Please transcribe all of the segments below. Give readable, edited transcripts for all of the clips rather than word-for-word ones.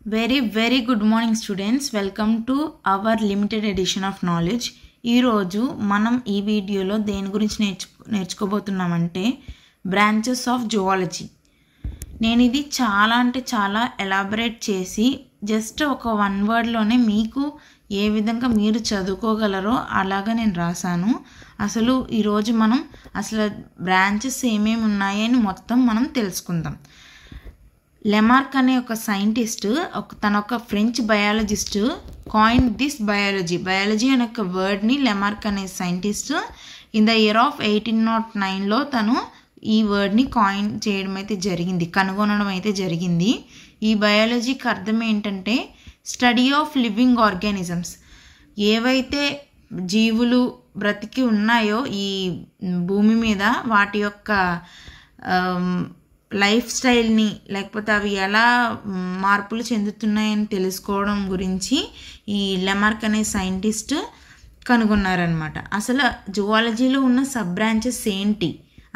Very good morning students. Welcome to our limited edition of knowledge. ఈ రోజు మనం ఈ వీడియోలో దేని గురించి నేర్చుకోబోతున్నామంటే బ్రాంచెస్ ఆఫ్ జువాలజీ. నేను ఇది చాలా ఎలాబరేట్ చేసి జస్ట్ ఒక వన్ వర్డ్లోనే మీకు ఏ విధంగా మీరు చదువుకోగలరో అలాగా నేను రాశాను. అసలు ఈరోజు మనం బ్రాంచెస్ ఏమేమి ఉన్నాయని మొత్తం మనం తెలుసుకుందాం. లెమార్క్ అనే ఒక సైంటిస్ట్ తన ఒక French biologist coin this biology అనే ఒక వర్డ్ని లెమార్క్ అనే scientist in the year of 1809లో తను ఈ వర్డ్ని కాయిన్ చేయడం అయితే జరిగింది, కనుగొనడం అయితే జరిగింది. ఈ బయాలజీకి అర్థం ఏంటంటే స్టడీ ఆఫ్ లివింగ్ ఆర్గానిజమ్స్. ఏవైతే జీవులు బ్రతికి ఉన్నాయో ఈ భూమి మీద వాటి యొక్క లైఫ్ స్టైల్ని లేకపోతే అవి ఎలా మార్పులు చెందుతున్నాయని తెలుసుకోవడం గురించి ఈ లెమార్క్ అనే సైంటిస్ట్ కనుగొన్నారనమాట. అసలు జువాలజీలో ఉన్న సబ్ బ్రాంచెస్ ఏంటి,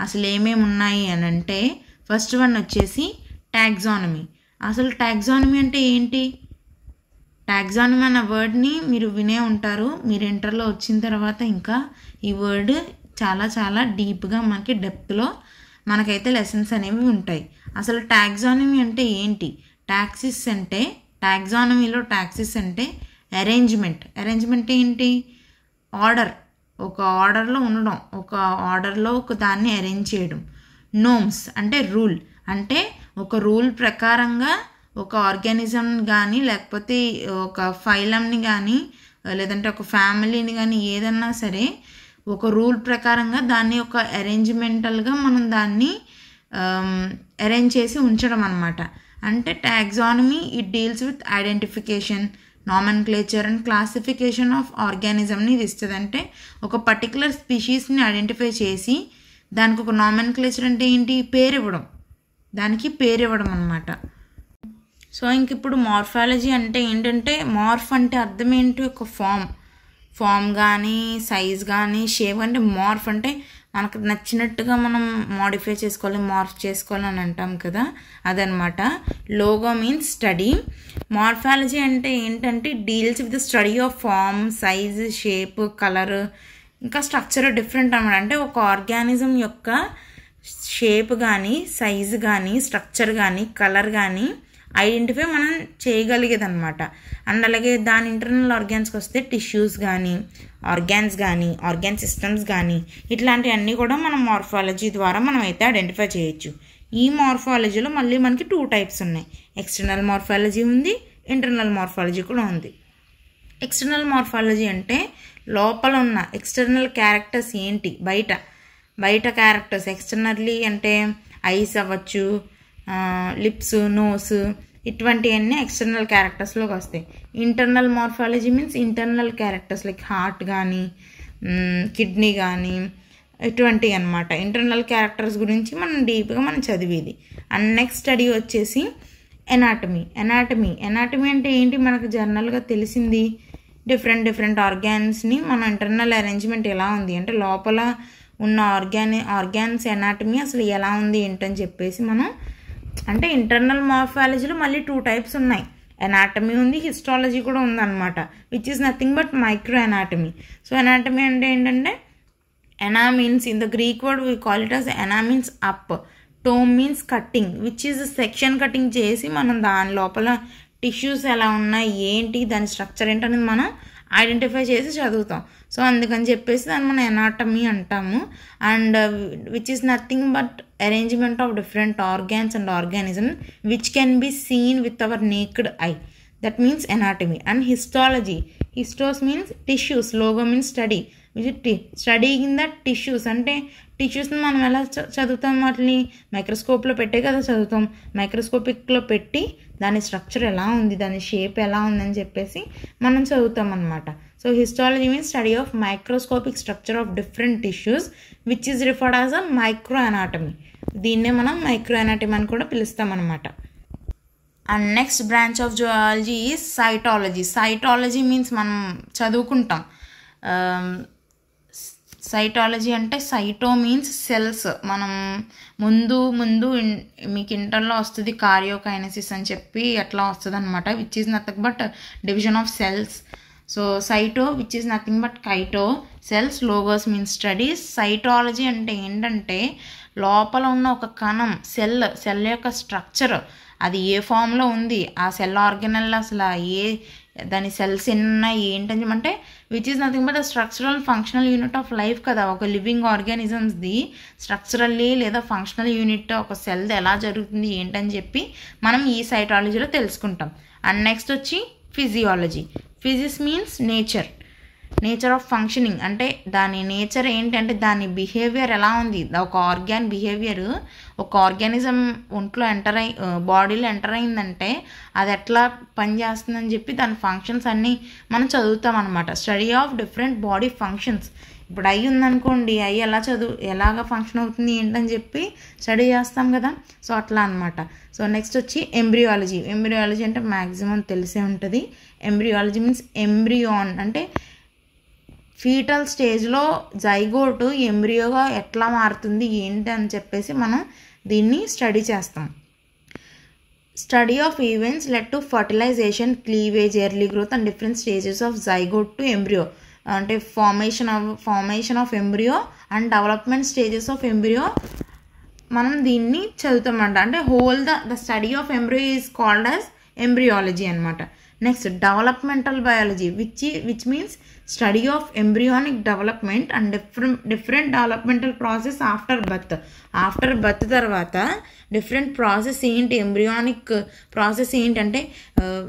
అసలు ఏమేమి ఉన్నాయి అని అంటే ఫస్ట్ వన్ వచ్చేసి టాక్సానమీ. అసలు టాక్సానమీ అంటే ఏంటి? టాక్సానమీ అన్న వర్డ్ని మీరు వినే ఉంటారు. మీరు ఇంటర్లో వచ్చిన తర్వాత ఇంకా ఈ వర్డ్ చాలా డీప్గా మనకి డెప్త్లో మనకైతే లెసన్స్ అనేవి ఉంటాయి. అసలు టాక్సానమీ అంటే ఏంటి? టాక్సానమీలో టాక్సిస్ అంటే అరేంజ్మెంట్ ఏంటి? ఆర్డర్, ఒక ఆర్డర్లో ఉండడం, ఒక ఆర్డర్లో ఒక దాన్ని అరేంజ్ చేయడం. నోమ్స్ అంటే రూల్, అంటే ఒక రూల్ ప్రకారంగా ఒక ఆర్గానిజం కానీ లేకపోతే ఒక ఫైలంని కానీ లేదంటే ఒక ఫ్యామిలీని కానీ ఏదన్నా సరే ఒక రూల్ ప్రకారంగా దాన్ని ఒక అరేంజ్మెంటల్గా మనం దాన్ని అరేంజ్ చేసి ఉంచడం అన్నమాట. అంటే taxonomy it deals with identification, nomenclature and classification of ఆర్గానిజంని ఇది ఇస్తుంది. అంటే ఒక పర్టికులర్ స్పీషీస్ని ఐడెంటిఫై చేసి దానికి ఒక నామెన్క్లేచర్ అంటే ఏంటి, దానికి పేరు ఇవ్వడం అన్నమాట. సో ఇంక ఇప్పుడు మార్ఫాలజీ అంటే ఏంటంటే మార్ఫ్ అంటే అర్థం ఏంటి? ఒక ఫామ్ కానీ సైజ్ కానీ షేప్. అంటే మార్ఫ్ అంటే మనకు నచ్చినట్టుగా మనం మోడిఫై చేసుకోవాలి, మార్ఫ్ చేసుకోవాలి అని అంటాం కదా, అదనమాట. Logo means study. మార్ఫాలజీ అంటే ఏంటంటే deals with the study of form, size, shape, colour ఇంకా స్ట్రక్చర్ డిఫరెంట్ అన్నమాట. అంటే ఒక ఆర్గానిజం యొక్క షేప్ కానీ సైజు కానీ స్ట్రక్చర్ కానీ కలర్ కానీ ఐడెంటిఫై మనం చేయగలిగేది అనమాట. అండ్ అలాగే దాని ఇంటర్నల్ ఆర్గాన్స్కి వస్తే టిష్యూస్ కానీ ఆర్గాన్స్ కానీ ఆర్గాన్ సిస్టమ్స్ కానీ ఇట్లాంటివన్నీ కూడా మనం మార్ఫాలజీ ద్వారా మనం అయితే ఐడెంటిఫై చేయొచ్చు. ఈ మార్ఫాలజీలో మళ్ళీ మనకి 2 టైప్స్ ఉన్నాయి. ఎక్స్టర్నల్ మార్ఫాలజీ ఉంది, ఇంటర్నల్ మార్ఫాలజీ కూడా ఉంది. ఎక్స్టర్నల్ మార్ఫాలజీ అంటే లోపల ఉన్న ఎక్స్టర్నల్ క్యారెక్టర్స్ ఏంటి, బయట క్యారెక్టర్స్. ఎక్స్టర్నల్లీ అంటే ఐస్ అవ్వచ్చు, లిప్స్, నోస్, ఇటువంటివన్నీ ఎక్స్టర్నల్ క్యారెక్టర్స్లోకి వస్తాయి. Internal morphology means internal characters like heart కానీ కిడ్నీ కానీ ఇటువంటివి అనమాట. ఇంటర్నల్ క్యారెక్టర్స్ గురించి మనం డీప్గా మనం చదివేది. అండ్ నెక్స్ట్ స్టడీ వచ్చేసి ఎనాటమీ అంటే ఏంటి? మనకు జనరల్గా తెలిసింది డిఫరెంట్ ఆర్గాన్స్ని మన ఇంటర్నల్ అరేంజ్మెంట్ ఎలా ఉంది అంటే లోపల ఉన్న ఆర్గాన్స్ ఎనాటమీ అసలు ఎలా ఉంది ఏంటని చెప్పేసి మనం అంటే ఇంటర్నల్ మార్ఫాలజీలో మళ్ళీ 2 టైప్స్ ఉన్నాయి. ఎనాటమీ ఉంది, హిస్టాలజీ కూడా ఉందన్నమాట. Which is nothing but micro anatomy. So anatomy అంటే ఏంటంటే ana means in the Greek word we call it as ana means up, tome means cutting, which is section cutting చేసి మనం దాని లోపల టిష్యూస్ ఎలా ఉన్నాయి ఏంటి దాని స్ట్రక్చర్ ఏంటనేది మనం ఐడెంటిఫై చేసి చదువుతాం. సో అందుకని చెప్పేసి దాన్ని మనం ఎనాటమీ అంటాము. And which is nothing but arrangement of different organs and organism which can be seen with our naked eye, that means anatomy. And histos means tissues, logo means study, studying the tissues. అంటే టిష్యూస్ని మనం ఎలా చదువుతాం? వాటిని మైక్రోస్కోప్లో పెట్టే కదా చదువుతాం. మైక్రోస్కోపిక్లో పెట్టి దాని స్ట్రక్చర్ ఎలా ఉంది, దాని షేప్ ఎలా ఉందని చెప్పేసి మనం చదువుతాం అన్నమాట. So histology means study of microscopic structure of different tissues which is referred as a micro anatomy. దీన్నే మనం మైక్రో ఎనాటమీ అని కూడా పిలుస్తాం అన్నమాట. And next branch of zoology is cytology. Cytology means మనం చదువుకుంటాం సైటాలజీ అంటే సైటో మీన్స్ సెల్స్. మనం ముందు మీకు ఇంటర్లో వస్తుంది కార్యోకైనసిస్ అని చెప్పి అట్లా వస్తుంది అనమాట, which is nothing but division of cells. So cyto which is nothing but cyto cells, logos means studies. Cytology అంటే ఏంటంటే లోపల ఉన్న ఒక కణం, సెల్ యొక్క స్ట్రక్చర్ అది ఏ ఫామ్లో ఉంది, ఆ సెల్ ఆర్గనల్ అసలు దాని సెల్స్ ఎన్నున్నాయి ఏంటని అంటే which is nothing but the structural functional unit of life కదా. ఒక లివింగ్ ఆర్గానిజమ్స్ది స్ట్రక్చరల్లీ లేదా ఫంక్షనల్ యూనిట్ ఒక సెల్ది ఎలా జరుగుతుంది ఏంటని చెప్పి మనం ఈ సైటాలజీలో తెలుసుకుంటాం. అండ్ నెక్స్ట్ వచ్చి physiology. Physics means nature of functioning, అంటే దాని నేచర్ ఏంటంటే దాని బిహేవియర్ ఎలా ఉంది, ఒక ఆర్గాన్ బిహేవియర్, ఒక ఆర్గానిజం ఒంట్లో బాడీలో ఎంటర్ అయిందంటే అది ఎట్లా పనిచేస్తుందని చెప్పి దాని ఫంక్షన్స్ అన్నీ మనం చదువుతాం అనమాట. Study of different body functions. ఇప్పుడు ఐ ఉందనుకోండి, ఐ ఎలాగ ఫంక్షన్ అవుతుంది ఏంటని చెప్పి స్టడీ చేస్తాం కదా, సో అట్లా అనమాట. సో నెక్స్ట్ వచ్చి ఎంబ్రియాలజీ. ఎంబ్రియాలజీ అంటే మ్యాక్సిమం తెలిసే ఉంటుంది. ఎంబ్రియాలజీ మీన్స్ ఎంబ్రియాన్, అంటే ఫీటల్ స్టేజ్లో జైగోటు ఎంబ్రియోగా ఎట్లా మారుతుంది ఏంటి అని చెప్పేసి మనం దీన్ని స్టడీ చేస్తాం. Study of events led to fertilisation, cleavage, early growth and different stages of zygote to embryo, అంటే formation of embryo and development stages of embryo మనం దీన్ని చదువుతామంట. అంటే the study of embryo is called as embryology అనమాట. Next developmental biology which means study of embryonic development and different developmental process after birth తర్వాత different process ఏంటి, embryonic process ఏంటంటే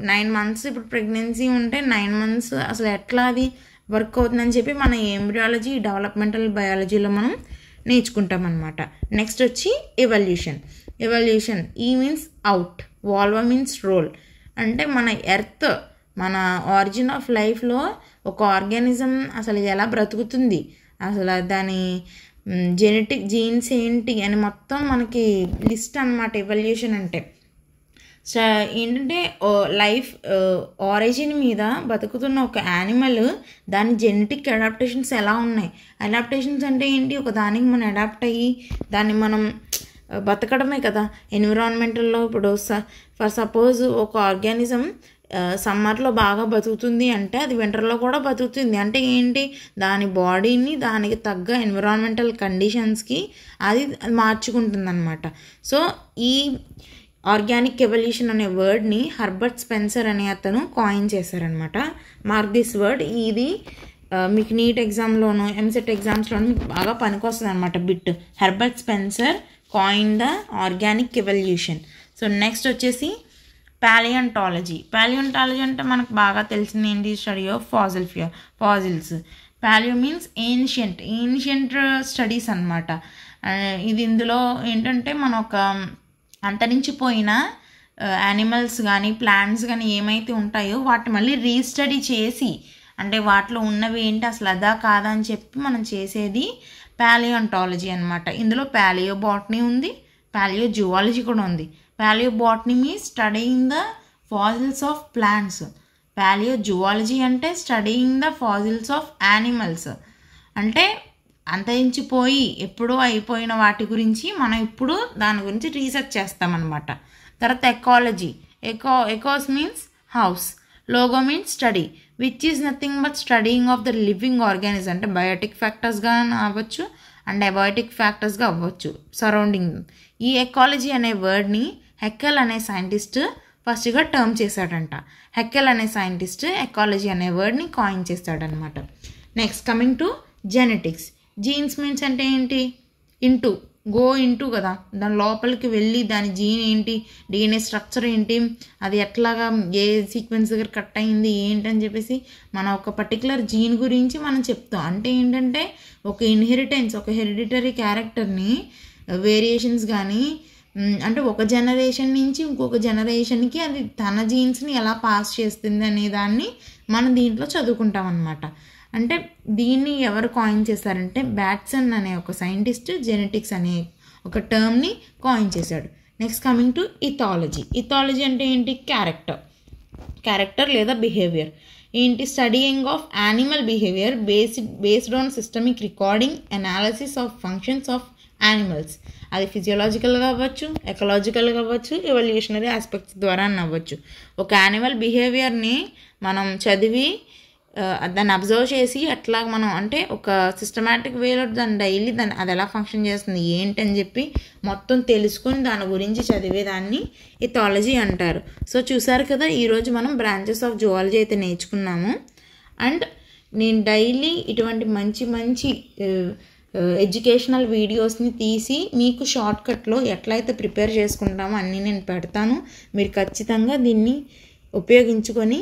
9 months ఇప్పుడు pregnancy ఉంటే 9 months అసలు ఎట్లా అది వర్క్ అవుతుందని చెప్పి మన ఎంబ్రియాలజీ డెవలప్మెంటల్ బయాలజీలో మనం నేర్చుకుంటాం అనమాట. నెక్స్ట్ వచ్చి ఎవల్యూషన్ ఈ మీన్స్ అవుట్, వాల్వా మీన్స్ రోల్, అంటే మన ఎర్త్, మన ఆరిజిన్ ఆఫ్ లైఫ్లో ఒక ఆర్గానిజం అసలు ఎలా బ్రతుకుతుంది, అసలు దాని జెనెటిక్ జీన్స్ ఏంటి అని మొత్తం మనకి లిస్ట్ అనమాట ఎవల్యూషన్ అంటే. ఏంటంటే లైఫ్ ఆరిజిన్ మీద బతుకుతున్న ఒక యానిమల్ దాని జెనెటిక్ అడాప్టేషన్స్ ఎలా ఉన్నాయి. అడాప్టేషన్స్ అంటే ఏంటి, ఒక దానికి మనం అడాప్ట్ అయ్యి దాన్ని మనం బతకడమే కదా. ఎన్విరాన్మెంటల్లో ఇప్పుడు ఫర్ సపోజ్ ఒక ఆర్గానిజం సమ్మర్లో బాగా బతుకుతుంది అంటే అది వింటర్లో కూడా బతుకుతుంది. అంటే ఏంటి, దాని బాడీని దానికి తగ్గ ఎన్విరాన్మెంటల్ కండిషన్స్కి అది మార్చుకుంటుంది అనమాట. సో ఈ ఆర్గానిక్ ఎవల్యూషన్ అనే వర్డ్ని హర్బర్ట్ స్పెన్సర్ అనే అతను కాయిన్ చేశారనమాట. Mark this word. ఇది మీకు నీట్ ఎగ్జామ్లోను ఎంసెట్ ఎగ్జామ్స్లోను మీకు బాగా పనికొస్తుంది అనమాట bit. Herbert Spencer coin the organic evolution. So next వచ్చేసి ప్యాలియంటాలజీ అంటే మనకు బాగా తెలిసింది ఏంటి, study of fossils. Palaeo means ancient studies అనమాట. ఇది ఇందులో ఏంటంటే మన ఒక అంతరించిపోయిన యానిమల్స్ కానీ ప్లాంట్స్ కానీ ఏమైతే ఉంటాయో వాటిని మళ్ళీ రీస్టడీ చేసి, అంటే వాటిలో ఉన్నవి ఏంటి అసలు అదా కాదా అని చెప్పి మనం చేసేది ప్యాలియంటాలజీ అనమాట. ఇందులో ప్యాలియో బాటనీ ఉంది, ప్యాలియో జువాలజీ కూడా ఉంది. Palaeo botany means studying the fossils of plants. Palaeo zoology అంటే studying the fossils of animals, అంటే అంతరించిపోయి ఎప్పుడో అయిపోయిన వాటి గురించి మనం ఇప్పుడు దాని గురించి రీసెర్చ్ చేస్తామన్నమాట. తర్వాత ecos means house, logo means study which is nothing but studying of the living organism, అంటే బయోటిక్ ఫ్యాక్టర్స్గా అవ్వచ్చు అండ్ అబయోటిక్ ఫ్యాక్టర్స్గా అవ్వచ్చు సరౌండింగ్. ఈ ఎకాలజీ అనే వర్డ్ని హెక్కెల్ అనే సైంటిస్ట్ ఫస్ట్గా టర్మ్ చేశాడంట. హెక్కెల్ అనే సైంటిస్ట్ ఎకాలజీ అనే వర్డ్ని కాయిన్ చేస్తాడనమాట. Next coming to genetics. Genes means అంటే ఏంటి, గో ఇంటూ కదా, దాని లోపలికి వెళ్ళి దాని జీన్ ఏంటి, డిఎన్ఏ స్ట్రక్చర్ ఏంటి, అది ఎట్లాగా ఏ సీక్వెన్స్ దగ్గర కట్ అయింది ఏంటని చెప్పేసి మన ఒక పర్టికులర్ జీన్ గురించి మనం చెప్తాం. అంటే ఏంటంటే ఒక ఇన్హెరిటెన్స్, ఒక హెరిడిటరీ క్యారెక్టర్ని వేరియేషన్స్ కానీ, అంటే ఒక జనరేషన్ నుంచి ఇంకొక జనరేషన్కి అది తన జీన్స్ని ఎలా పాస్ చేస్తుంది అనే దాన్ని మనం దీంట్లో చదువుకుంటాం అన్నమాట. అంటే దీన్ని ఎవరు కాయిన్ చేశారంటే బ్యాట్సన్ అనే ఒక సైంటిస్ట్ జెనెటిక్స్ అనే ఒక టర్మ్ని కాయిన్ చేశాడు. నెక్స్ట్ కమింగ్ టు ఇథాలజీ అంటే ఏంటి, క్యారెక్టర్ లేదా బిహేవియర్. ఏంటి, studying of animal behaviour based on systemic recording analysis of functions of animals. అది ఫిజియోలాజికల్గా అవ్వచ్చు, ఎకలాజికల్గా అవ్వచ్చు, ఎవల్యూషనరీ ఆస్పెక్ట్స్ ద్వారా అవ్వచ్చు. ఒక యానిమల్ బిహేవియర్ని మనం చదివి దాన్ని అబ్జర్వ్ చేసి అట్లా మనం అంటే ఒక సిస్టమాటిక్ వేలో దాన్ని అది ఎలా ఫంక్షన్ చేస్తుంది ఏంటని చెప్పి మొత్తం తెలుసుకొని దాని గురించి చదివేదాన్ని ఇథాలజీ అంటారు. సో చూసారు కదా, ఈరోజు మనం బ్రాంచెస్ ఆఫ్ జువాలజీ అయితే నేర్చుకున్నాము. అండ్ నేను డైలీ ఇటువంటి మంచి మంచి ఎడ్యుకేషనల్ వీడియోస్ని తీసి మీకు షార్ట్కట్లో ఎట్లయితే ప్రిపేర్ చేసుకుంటామో అన్నీ నేను పెడతాను. మీరు ఖచ్చితంగా దీన్ని ఉపయోగించుకొని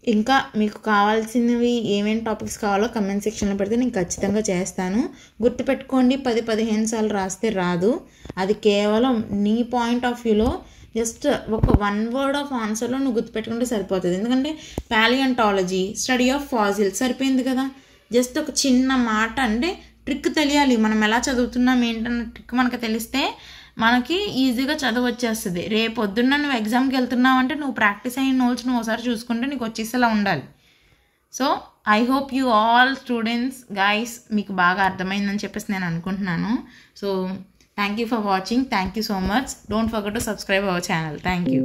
ఇంకా మీకు కావాల్సినవి ఏమేమి టాపిక్స్ కావాలో కమెంట్ సెక్షన్లో పెడితే నేను ఖచ్చితంగా చేస్తాను. గుర్తుపెట్టుకోండి, 10-15 సార్లు రాస్తే రాదు. అది కేవలం నీ పాయింట్ ఆఫ్ వ్యూలో జస్ట్ ఒక 1 వర్డ్ ఆఫ్ ఆన్సర్లో నువ్వు గుర్తుపెట్టుకుంటే సరిపోతుంది. ఎందుకంటే ప్యాలియంటాలజీ, స్టడీ ఆఫ్ ఫాసిల్స్ సరిపోయింది కదా. జస్ట్ ఒక చిన్న మాట అంటే ట్రిక్ తెలియాలి, మనం ఎలా చదువుతున్నాం ఏంటన్న ట్రిక్ మనకు తెలిస్తే మనకి ఈజీగా చదువు వచ్చేస్తుంది. రేపు పొద్దున్న నువ్వు ఎగ్జామ్కి వెళ్తున్నావు అంటే నువ్వు ప్రాక్టీస్ అయిన నోట్స్ నువ్వు ఒకసారి చూసుకుంటే నీకు వచ్చేసేలా ఉండాలి. So I hope you all students guys మీకు బాగా అర్థమైందని చెప్పేసి నేను అనుకుంటున్నాను. So thank you for watching. Thank you so much. Don't forget to subscribe our channel. Thank you.